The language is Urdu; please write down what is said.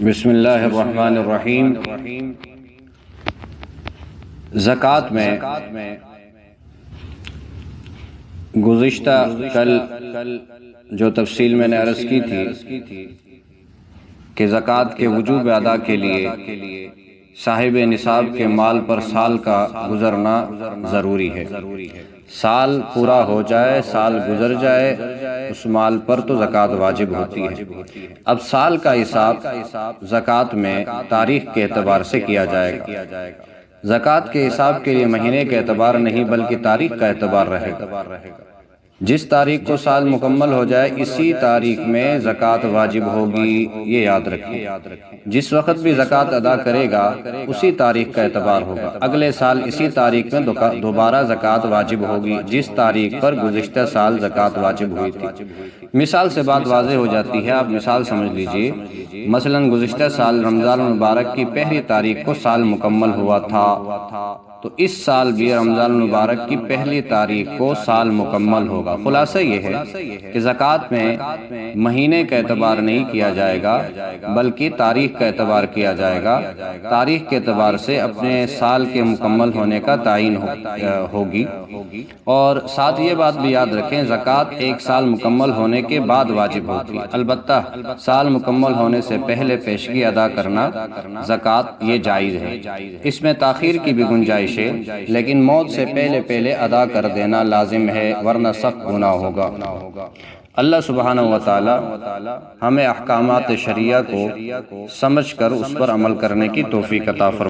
بسم اللہ الرحمن الرحیم۔ زکوٰۃ میں گزشتہ کل جو تفصیل میں نے عرض کی تھی کہ زکوٰۃ کے وجوب ادا کے لیے صاحب نصاب کے مال پر سال کا گزرنا ضروری ہے۔ سال پورا ہو جائے، سال گزر جائے، اس مال پر تو زکوٰۃ واجب ہوتی ہے۔ اب سال کا حساب زکوٰۃ میں تاریخ کے اعتبار سے کیا جائے گا۔ زکوٰۃ کے حساب کے لیے مہینے کے اعتبار نہیں بلکہ تاریخ کا اعتبار رہے گا۔ جس تاریخ کو سال مکمل ہو جائے اسی تاریخ میں زکوٰۃ واجب ہوگی، یہ یاد رکھیں۔ جس وقت بھی زکوٰۃ ادا کرے گا اسی تاریخ کا اعتبار ہوگا۔ اگلے سال اسی تاریخ میں دوبارہ زکوٰۃ واجب ہوگی جس تاریخ پر گزشتہ سال زکوٰۃ واجب ہوئی تھی۔ مثال سے بات واضح ہو جاتی ہے، آپ مثال سمجھ لیجئے۔ مثلا گزشتہ سال رمضان المبارک کی پہلی تاریخ کو سال مکمل ہوا تھا، تو اس سال بھی رمضان المبارک کی پہلی تاریخ کو سال مکمل ہوگا۔ خلاصہ یہ ہے کہ زکوٰۃ میں مہینے کا اعتبار نہیں کیا جائے گا بلکہ تاریخ کا اعتبار کیا جائے گا۔ تاریخ کے اعتبار سے اپنے سال کے مکمل ہونے کا تعین ہوگی۔ اور ساتھ یہ بات بھی یاد رکھیں، زکوٰۃ ایک سال مکمل ہونے کے بعد واجب ہوتی ہے، البتہ سال مکمل ہونے سے پہلے پیشگی ادا کرنا زکوٰۃ یہ جائز ہے۔ اس میں تاخیر کی بھی گنجائش ہے، لیکن موت سے پہلے ادا کر دینا لازم ہے ورنہ سخت گناہ ہوگا۔ اللہ سبحانہ و تعالی ہمیں احکامات شریعہ کو سمجھ کر اس پر عمل کرنے کی توفیق عطا فرمائے۔